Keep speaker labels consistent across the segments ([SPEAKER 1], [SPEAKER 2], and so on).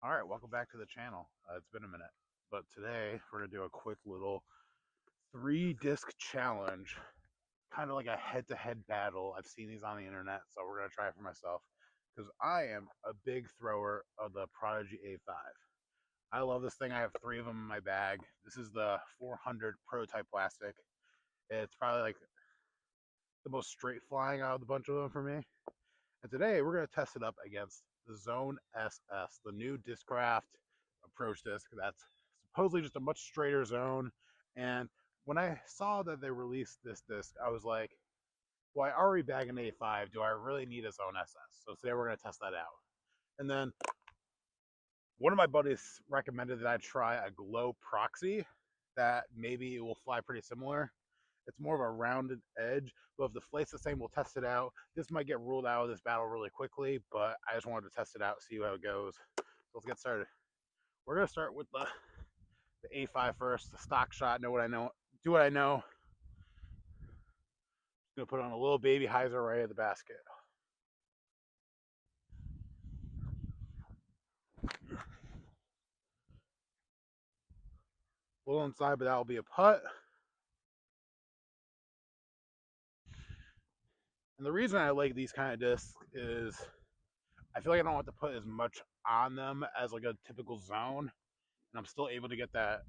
[SPEAKER 1] All right, welcome back to the channel. It's been a minute, but today we're gonna do a quick little 3 disc challenge, kind of like a head-to-head battle. I've seen these on the internet, so we're gonna try it for myself because I am a big thrower of the Prodigy A5. I love this thing. I have 3 of them in my bag. This is the 400 prototype plastic. It's probably like the most straight flying out of the bunch of them for me. And today we're going to test it up against the Zone SS, the new Discraft approach disc that's supposedly just a much straighter zone. And when I saw that they released this disc, I was like, well, I already bag an A5. Do I really need a Zone SS? So today we're going to test that out. And then one of my buddies recommended that I try a Glow Proxy that maybe it will fly pretty similar. It's more of a rounded edge, but if the flight's the same, we'll test it out. This might get ruled out of this battle really quickly, but I just wanted to test it out, see how it goes. So let's get started. We're gonna start with the A5 first, the stock shot. Know what I know, do what I know. Gonna put on a little baby hyzer right at the basket. A little inside, but that'll be a putt. And the reason I like these kind of discs is I feel like I don't have to put as much on them as like a typical zone, and I'm still able to get that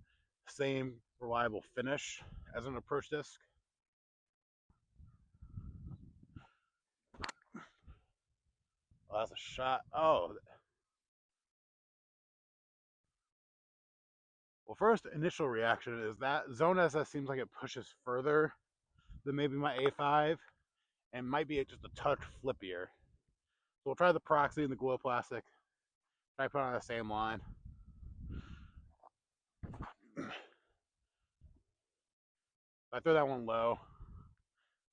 [SPEAKER 1] same reliable finish as an approach disc. Oh, that's a shot. Oh, well, first initial reaction is that Zone SS seems like it pushes further than maybe my A5 and might be just a touch flippier. So we'll try the Proxy and the Glow Plastic. Try put on the same line. I throw that one low,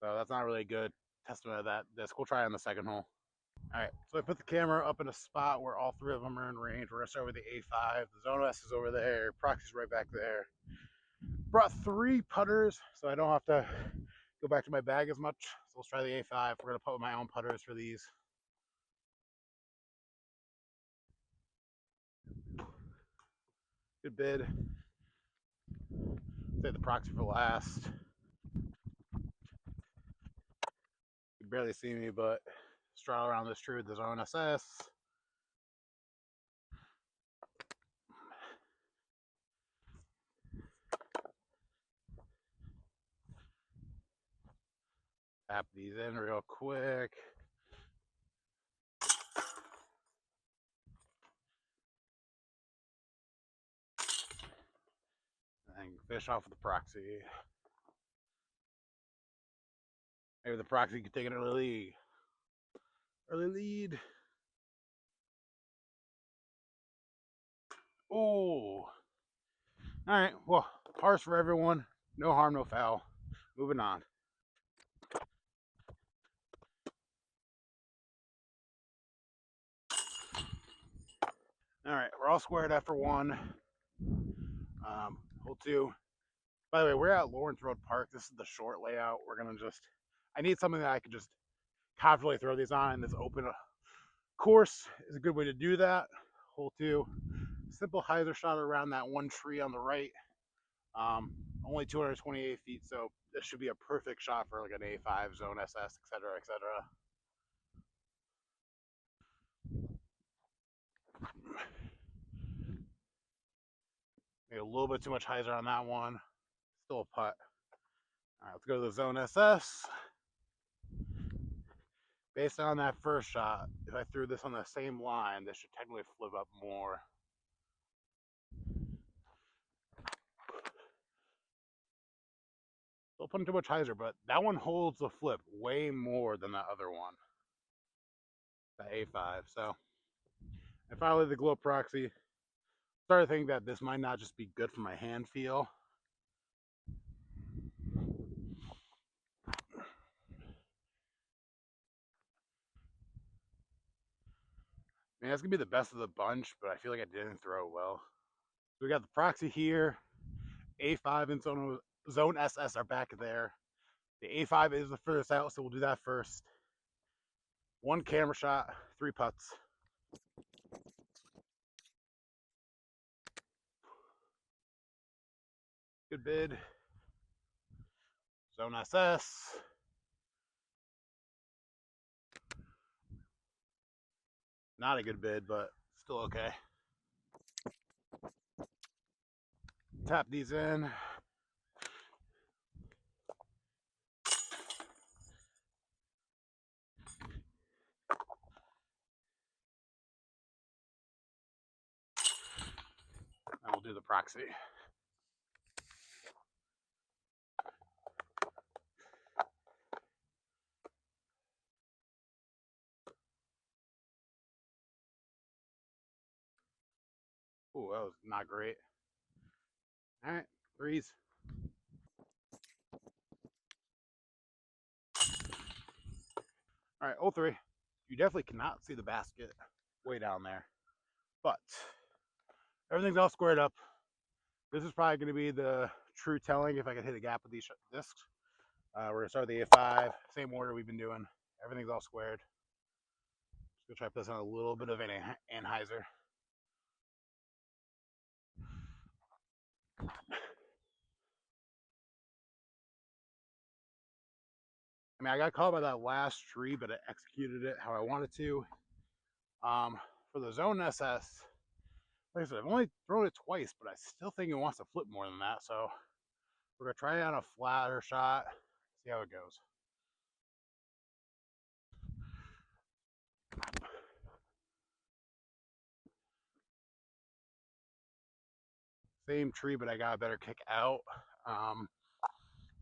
[SPEAKER 1] so that's not really a good testament of that disc. We'll try it on the second hole. All right, so I put the camera up in a spot where all 3 of them are in range. We're gonna start with the A5. The Zone S is over there. Proxy's right back there. Brought 3 putters, so I don't have to go back to my bag as much. So let's try the A5. We're gonna put my own putters for these. Good bid. Save the Proxy for last. You can barely see me, but straddle around this tree with the Zone SS. Tap these in real quick. And fish off with the Proxy. Maybe the Proxy could take an early lead. Oh. All right. Well, pars for everyone. No harm, no foul. Moving on. All right, we're all squared after one. Hole 2. By the way, we're at Lawrence Road Park. This is the short layout. We're gonna I need something that I can just confidently throw these on, and this open course is a good way to do that. Hole 2. Simple hyzer shot around that one tree on the right. Only 228 feet, so this should be a perfect shot for like an A5, Zone SS, etc., etc. Maybe a little bit too much hyzer on that one. Still a putt. All right, let's go to the Zone SS. Based on that first shot, if I threw this on the same line, this should technically flip up more. Still putting too much hyzer, but that one holds the flip way more than that other one, the A5. So, and finally, the Glow Proxy. Started to think that this might not just be good for my hand feel. I mean, that's gonna be the best of the bunch, but I feel like I didn't throw it well. So we got the Proxy here, A5 and Zone SS are back there. The A5 is the furthest out, so we'll do that first. 1 camera shot, 3 putts. Good bid. Zone SS. Not a good bid, but still okay. Tap these in. And we'll do the proxy. Ooh, that was not great. All right, threes. All right, 0-3. You definitely cannot see the basket way down there, but everything's all squared up. This is probably going to be the true telling if I can hit a gap with these discs. We're going to start with the A5, same order we've been doing. Everything's all squared. Just going to try to put this on a little bit of an anhyzer. I mean, I got caught by that last tree, but I executed it how I wanted to. For the Zone SS, like I said, I've only thrown it twice, but I still think it wants to flip more than that. So we're going to try it on a flatter shot, see how it goes. Same tree, but I got a better kick out.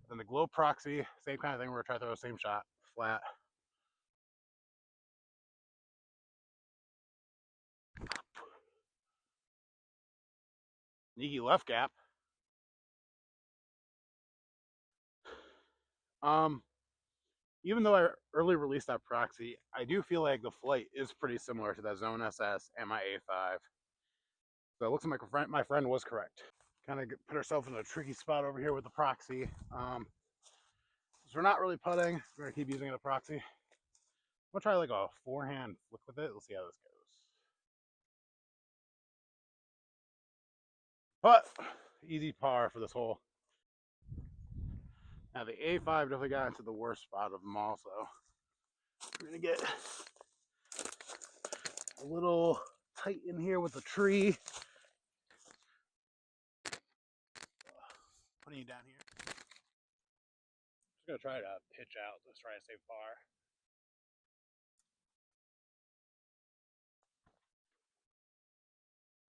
[SPEAKER 1] Then the Glow Proxy, same kind of thing. We're going to try to throw the same shot, flat. Sneaky left gap. Even though I early released that proxy, I do feel like the flight is pretty similar to that Zone SS and my A5. So it looks like my friend was correct. Kind of put ourselves in a tricky spot over here with the proxy. Since we're not really putting, we're going to keep using the proxy. I'm going to try like a forehand flick with it. Let's see how this goes. But easy par for this hole. Now the A5 definitely got into the worst spot of them all, so we're going to get a little tight in here with the tree. Putting you down here. Just going to try to pitch out. Let's try to save par.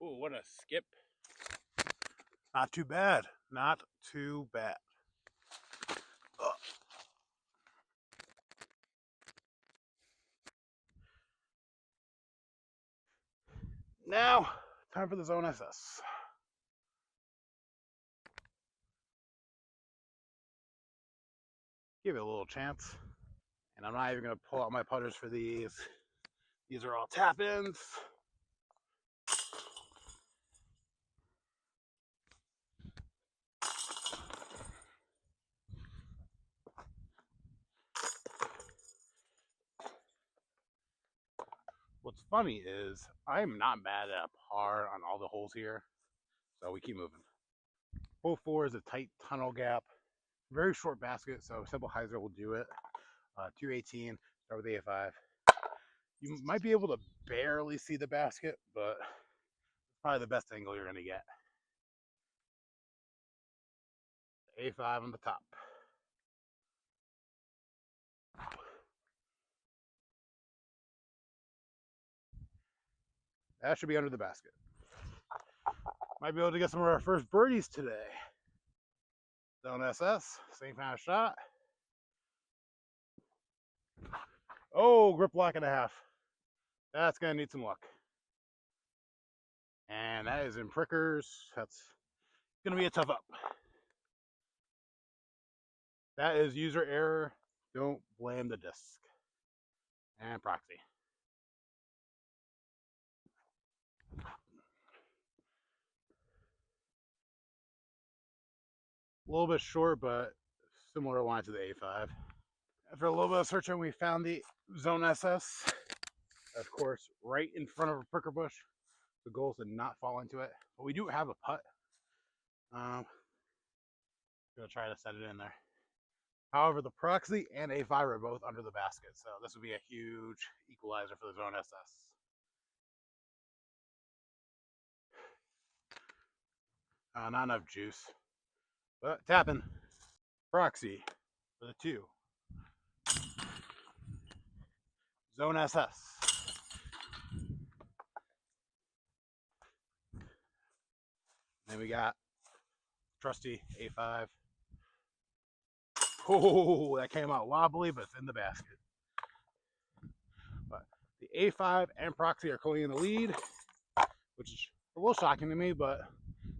[SPEAKER 1] Ooh, what a skip. Not too bad. Not too bad. Ugh. Now, time for the Zone SS. Give it a little chance. And I'm not even going to pull out my putters for these. These are all tap-ins. What's funny is I'm not bad at a par on all the holes here. So we keep moving. Hole 4 is a tight tunnel gap. Very short basket, so simple hyzer will do it. 218, start with the A5. You might be able to barely see the basket, but it's probably the best angle you're going to get. A5 on the top. That should be under the basket. Might be able to get some of our first birdies today. Zone SS, same kind of shot. Oh, grip lock and a half. That's going to need some luck. And that is in prickers. That's going to be a tough up. That is user error. Don't blame the disc. And proxy. A little bit short, but similar line to the A5. After a little bit of searching, we found the Zone SS. Of course, right in front of a pricker bush. The goal is to not fall into it. But we do have a putt. Gonna try to set it in there. However, the Proxy and A5 are both under the basket, so this would be a huge equalizer for the Zone SS. Not enough juice, but tapping. Proxy for the 2. Zone SS. Then we got trusty A5. Oh, that came out wobbly, but it's in the basket. But the A5 and Proxy are going in the lead, which is a little shocking to me, but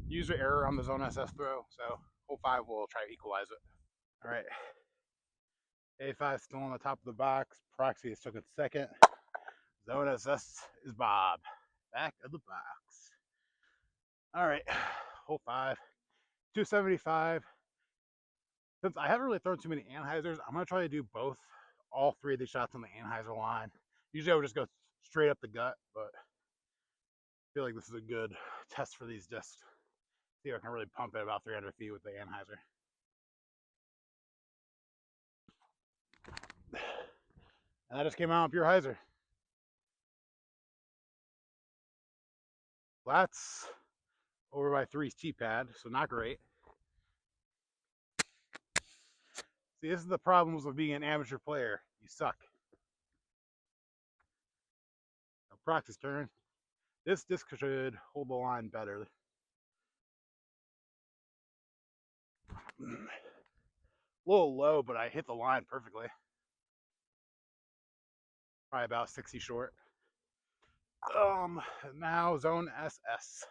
[SPEAKER 1] user error on the Zone SS throw, so 05 will try to equalize it. All right, A5 still on the top of the box. Proxy is took it second. Zone SS is Bob, back of the box. All right, 05, 275. Since I haven't really thrown too many Anheisers, I'm gonna try to do all 3 of these shots on the Anheuser line. Usually I would just go straight up the gut, but I feel like this is a good test for these discs. See if I can really pump it about 300 feet with the Anheuser. And that just came out on pure hyzer. Flats over by 3's T-pad, so not great. See, this is the problems of being an amateur player. You suck. Now, Proxy's turn. This disc should hold the line better. A little low, but I hit the line perfectly. Probably about 60 short. Now Zone SS.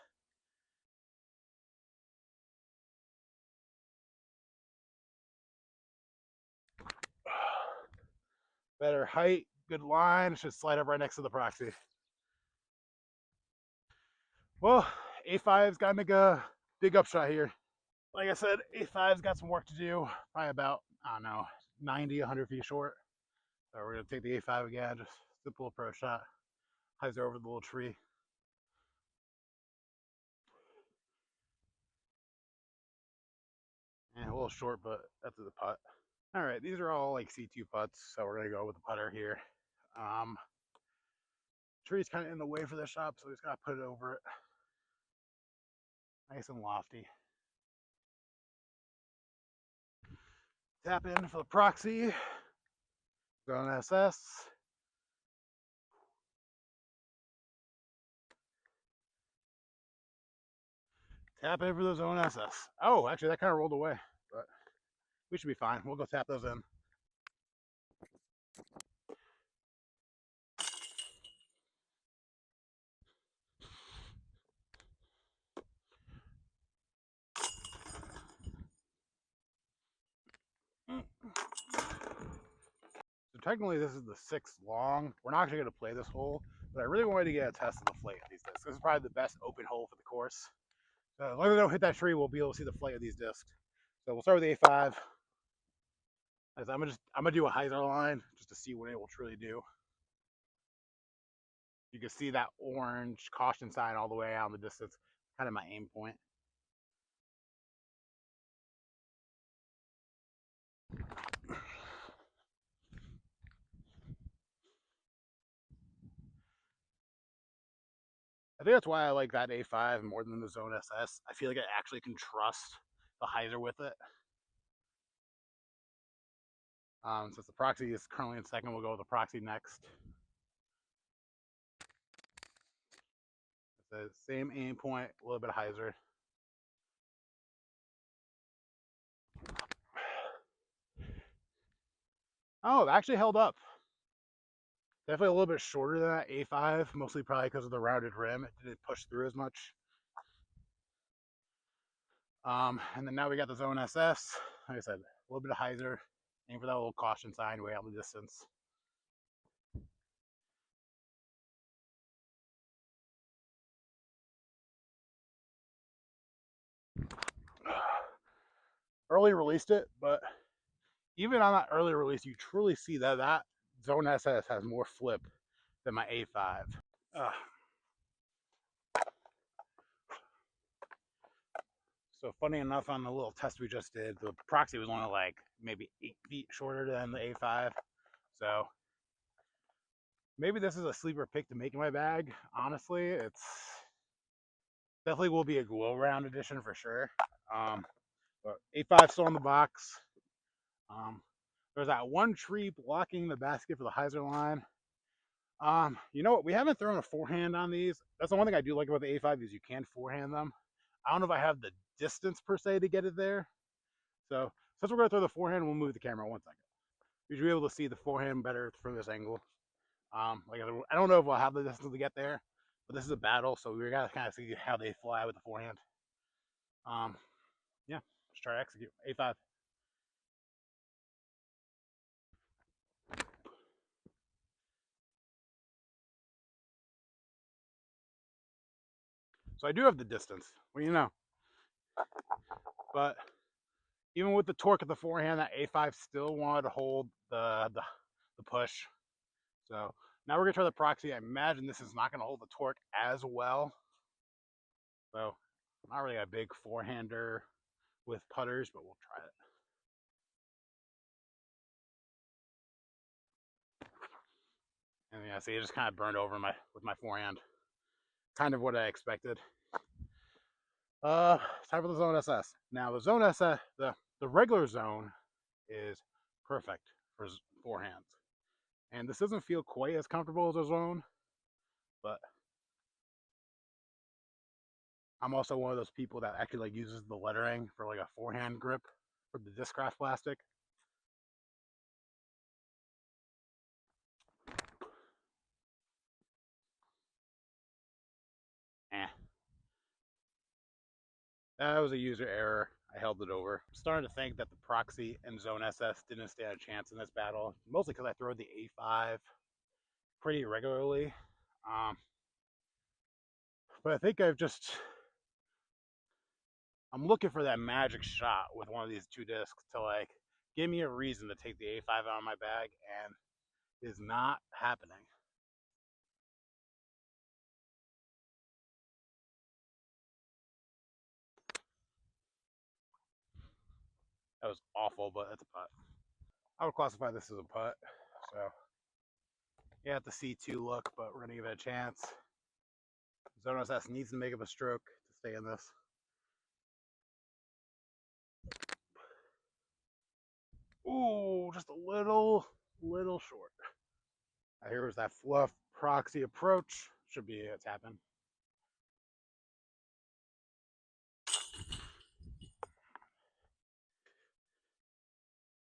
[SPEAKER 1] Better height, good line. Should slide up right next to the Proxy. Well, A5's got to make a big upshot here. Like I said, A5's got some work to do. Probably about, I don't know, 90, 100 feet short. So we're going to take the A5 again. Just simple approach shot. Hyzer over the little tree. And a little short, but that's the putt. All right, these are all like C2 putts, so we're going to go with the putter here. Tree's kind of in the way for this shot, so we just got to put it over it. Nice and lofty. Tap in for the Proxy. Zone SS. Tap in for the Zone SS. Oh, actually, that kind of rolled away, but we should be fine. We'll go tap those in. So technically, this is the 6th long. We're not actually going to play this hole, but I really wanted to get a test of the flight of these discs. This is probably the best open hole for the course. So as long as I don't hit that tree, we'll be able to see the flight of these discs. So we'll start with the A5. I'm gonna do a hyzer line just to see what it will truly do. You can see that orange caution sign all the way out in the distance. Kind of my aim point. I think that's why I like that A5 more than the Zone SS. I feel like I actually can trust the hyzer with it. Since the Proxy is currently in second, we'll go with the Proxy next. It's the same aim point, a little bit of hyzer. Oh, it actually held up. Definitely a little bit shorter than that A5, mostly probably because of the rounded rim. It didn't push through as much. And then now we got the Zone SS. Like I said, a little bit of hyzer. Aim for that little caution sign way out in the distance. Early released it, but even on that early release, you truly see that that Zone SS has more flip than my A5. So funny enough, on the little test we just did, the Proxy was only like maybe 8 feet shorter than the A5. So maybe this is a sleeper pick to make in my bag. Honestly, it's definitely will be a glow round edition for sure. Um, but A5 still in the box. There's that one tree blocking the basket for the hyzer line. You know what? We haven't thrown a forehand on these. That's the one thing I do like about the A5 is you can forehand them. I don't know if I have the distance per se to get it there. So since we're gonna throw the forehand, we'll move the camera 1 second. You should be able to see the forehand better from this angle. Like I don't know if I'll have the distance to get there, but this is a battle, so we gotta kind of see how they fly with the forehand. Yeah, let's try to execute A5. So I do have the distance. Well, you know, but even with the torque of the forehand, that A5 still wanted to hold the push. So now we're gonna try the Proxy. I imagine this is not gonna hold the torque as well. So not really a big forehander with putters, but we'll try it. And yeah, see, it just kind of burned over with my forehand. Kind of what I expected. Time for the Zone SS. Now the Zone SS, the regular zone is perfect for forehands. And this doesn't feel quite as comfortable as a zone, but I'm also one of those people that actually like uses the lettering for like a forehand grip for the Discraft plastic. Eh. That was a user error. I held it over. I'm starting to think that the Proxy and Zone SS didn't stand a chance in this battle, mostly because I throw the A5 pretty regularly. But I think I'm looking for that magic shot with one of these two discs to like give me a reason to take the A5 out of my bag, and it is not happening. That was awful, but that's a putt. I would classify this as a putt. So you have the C2 look, but we're gonna give it a chance. Zone SS needs to make up a stroke to stay in this. Ooh, just a little short. Here's that fluff Proxy approach. Should be a tap in.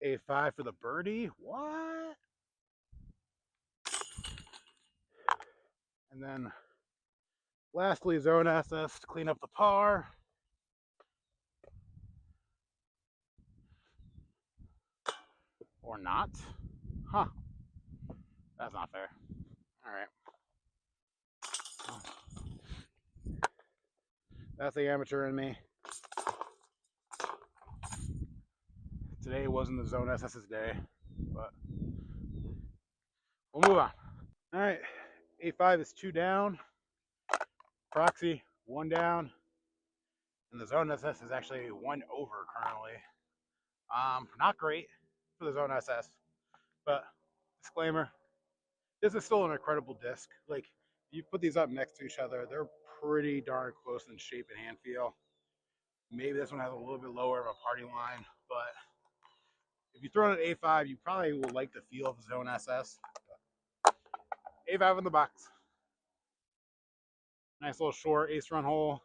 [SPEAKER 1] A5 for the birdie. What? And then lastly, Zone SS to clean up the par. Or not. Huh. That's not fair. All right. That's the amateur in me. Today wasn't the Zone SS's day, but we'll move on. All right. A5 is 2 down. Proxy 1 down. And the Zone SS is actually 1 over currently. Not great for the Zone SS, but disclaimer, this is still an incredible disc. Like, you put these up next to each other, they're pretty darn close in shape and hand feel. Maybe this one has a little bit lower of a party line, but if you throw it at A5, you probably will like the feel of the Zone SS. A5 in the box. Nice little short ace run hole.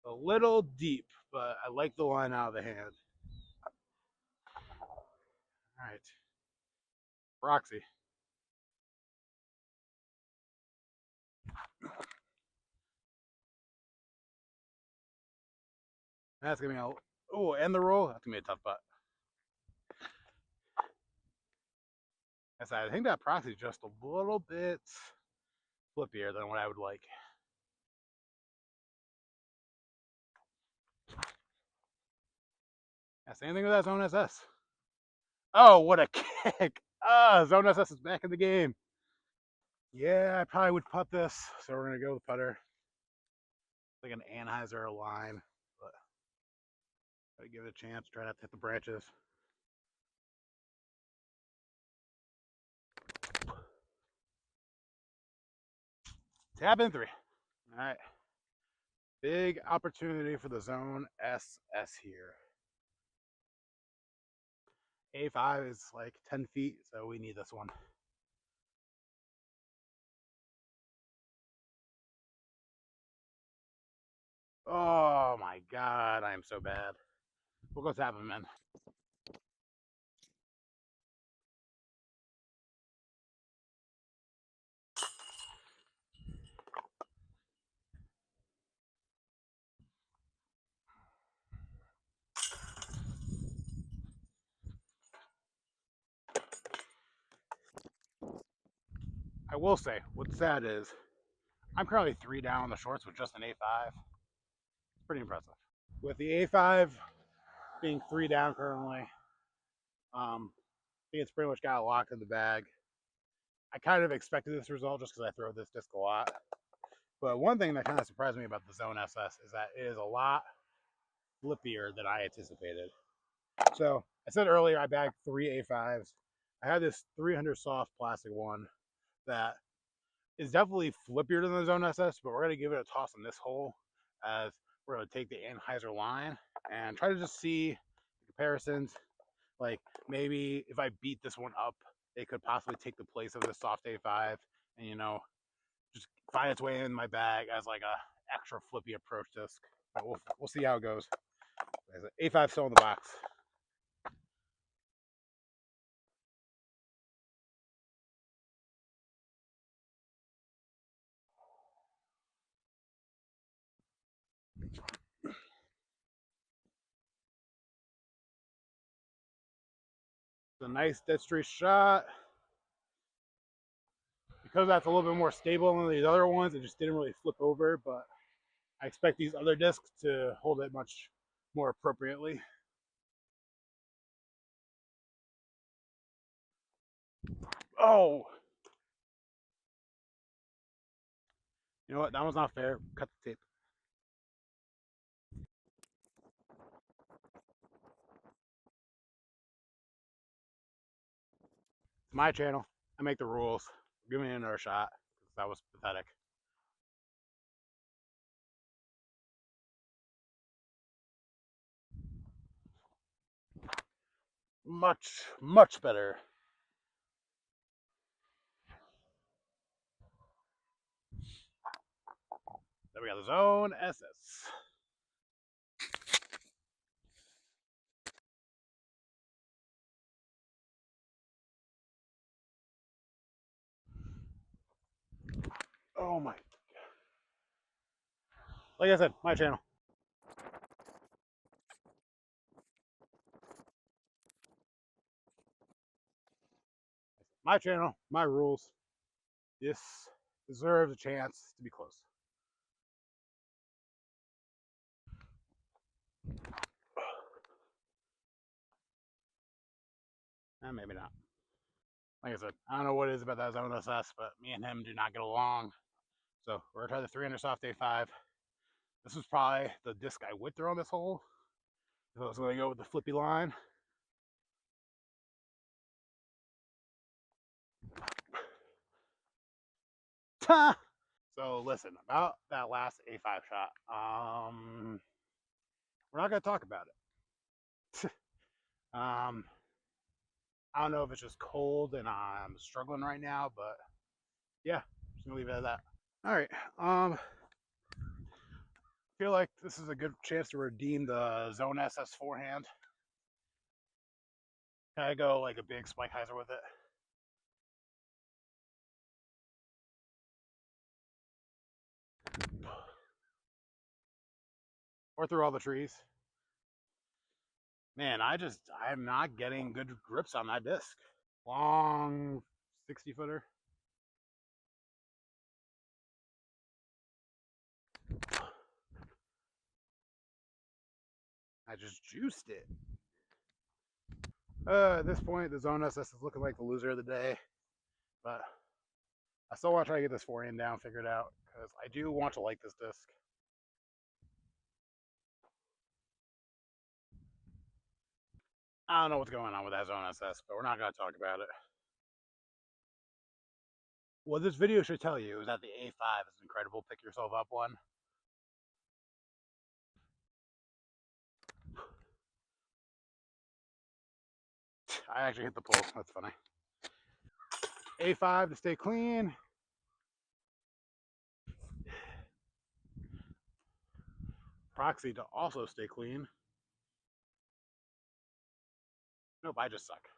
[SPEAKER 1] A little deep, but I like the line out of the hand. All right. Proxy. That's going to be a, oh, and the roll. That's going to be a tough putt. I think that Proxy is just a little bit flippier than what I would like. Yeah, same thing with that Zone SS. Oh, what a kick. Ah, Zone SS is back in the game. Yeah, I probably would putt this. So we're going to go with putter. Like an Anheuser line. But gotta give it a chance. Try not to hit the branches. Tap in 3. All right. Big opportunity for the Zone SS here. A5 is like 10 feet, so we need this one. Oh my god, I am so bad. We'll go tap him in. I will say, what's sad is, I'm currently 3 down on the shorts with just an A5. It's pretty impressive. With the A5 being 3 down currently, I think it's pretty much got it locked in the bag. I kind of expected this result just because I throw this disc a lot. But one thing that kind of surprised me about the Zone SS is that it is a lot flippier than I anticipated. So I said earlier I bagged 3 A5s. I had this 300 soft plastic one that is definitely flippier than the Zone SS, but we're going to give it a toss in this hole as we're going to take the Anheuser line and try to just see the comparisons. Like maybe if I beat this one up, it could possibly take the place of the soft A5 and, you know, just find its way in my bag as like a extra flippy approach disc. But we'll see how it goes. A5 still in the box. It's a nice dead straight shot. Because that's a little bit more stable than these other ones, it just didn't really flip over, but I expect these other discs to hold it much more appropriately. Oh! You know what? That one's not fair. Cut the tape. It's my channel. I make the rules. Give me another shot. That was pathetic. Much, much better. Then we got the Zone SS. Oh my. Like I said, my channel. My channel, my rules. This deserves a chance to be close. And maybe not. Like I said, I don't know what it is about that Zone SS, but me and him do not get along. So we're gonna try the 300 soft A5. This was probably the disc I would throw on this hole. So I was gonna go with the flippy line. So listen, about that last A5 shot, we're not gonna talk about it. I don't know if it's just cold and I'm struggling right now, but yeah, just gonna leave it at that. All right. Feel like this is a good chance to redeem the Zone SS forehand. Can I go like a big spike hyzer with it? Or through all the trees? Man, I'm not getting good grips on that disc. Long 60 footer. I just juiced it. At this point, the Zone SS is looking like the loser of the day, but I still want to try to get this forehand down figured out because I do want to like this disc. I don't know what's going on with that Zone SS, but we're not going to talk about it. What this video should tell you is that the A5 is an incredible pick yourself up one. I actually hit the pole. That's funny. A5 to stay clean. Proxy to also stay clean. Nope, I just suck.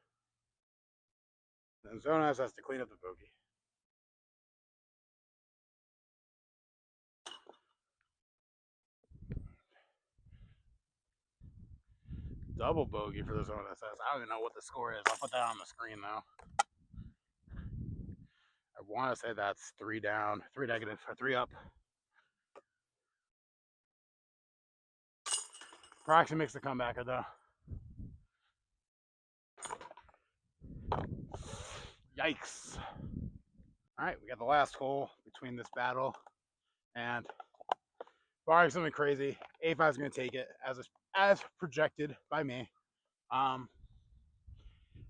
[SPEAKER 1] And Zone SS has to clean up the bogey. Double bogey for the Zone SS. I don't even know what the score is. I'll put that on the screen though. I want to say that's 3 down, 3 negative, or 3 up. Proxy makes the comebacker though. Yikes. All right, we got the last hole between this battle, and barring something crazy, A5 is going to take it as projected by me.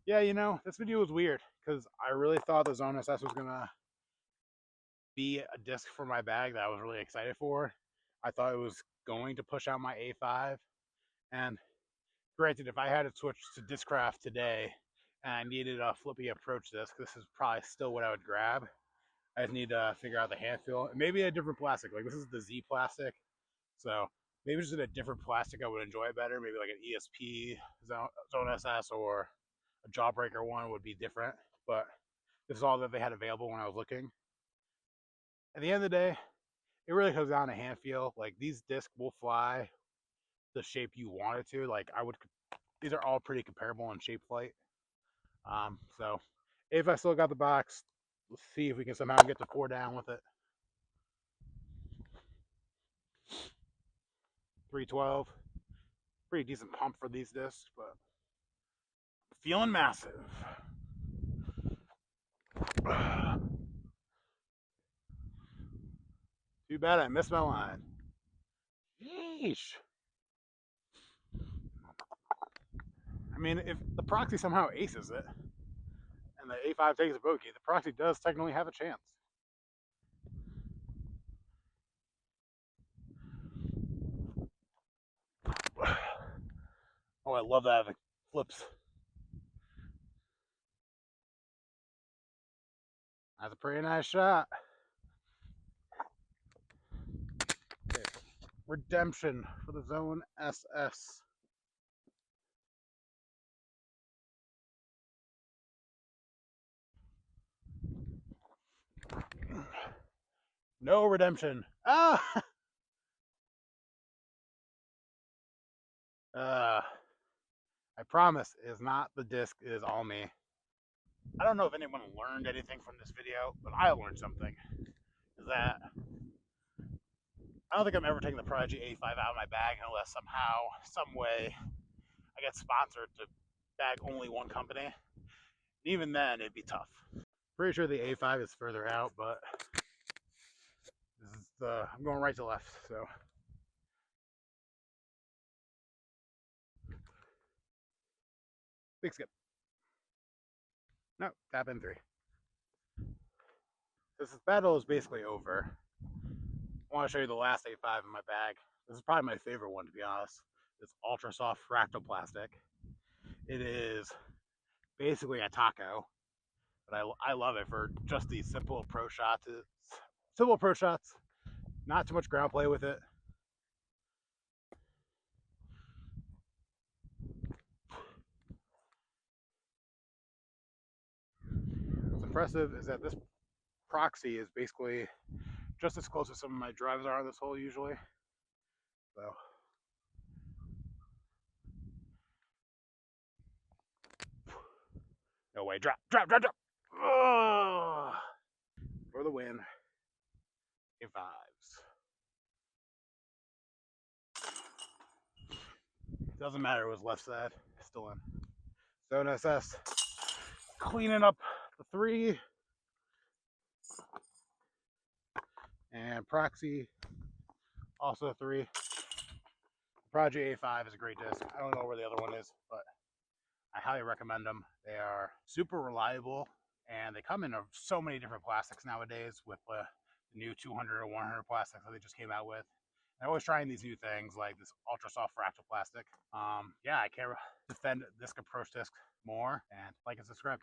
[SPEAKER 1] Yeah, you know, this video was weird because I really thought the Zone SS was going to be a disc for my bag that I was really excited for. I thought it was going to push out my A5, and granted, if I had to switch to Discraft today and I needed a flippy approach disc, this is probably still what I would grab. I just need to figure out the hand feel. Maybe a different plastic. Like this is the Z plastic. So maybe just in a different plastic I would enjoy it better. Maybe like an ESP Zone SS or a Jawbreaker one would be different. But this is all that they had available when I was looking. At the end of the day, it really comes down to hand feel. Like these discs will fly the shape you want it to. Like these are all pretty comparable in shape flight. So if I still got the box, let's see if we can somehow get to 4 down with it. 312. Pretty decent pump for these discs, but feeling massive. Too bad I missed my line. Yeesh. I mean, if the Proxy somehow aces it, and the A5 takes a bogey, the Proxy does technically have a chance. Oh, I love that. It flips. That's a pretty nice shot. Okay. Redemption for the Zone SS. No redemption. Ah! I promise, it is not the disc, it is all me. I don't know if anyone learned anything from this video, but I learned something. Is that I don't think I'm ever taking the Prodigy A5 out of my bag unless somehow, some way, I get sponsored to bag only one company. Even then, it'd be tough. Pretty sure the A5 is further out, but this is I'm going right to left, so. Big skip. No, tap in 3. This battle is basically over. I want to show you the last A5 in my bag. This is probably my favorite one, to be honest. It's ultra soft fractal plastic. It is basically a taco, but I love it for just these simple approach shots. Simple approach shots, not too much ground play with it. What's impressive is that this Proxy is basically just as close as some of my drives are on this hole usually. So. No way, drop. Oh, for the win. A5s. Doesn't matter, it was left side. Still in. Zone SS. Cleaning up the 3. And Proxy, also 3. Prodigy A5 is a great disc. I don't know where the other one is, but I highly recommend them. They are super reliable, and they come in so many different plastics nowadays with the new 200 or 100 plastics that they just came out with. They're always trying these new things like this ultra soft fractal plastic. Yeah, I can't defend Disc Approach Disc more, and like and subscribe.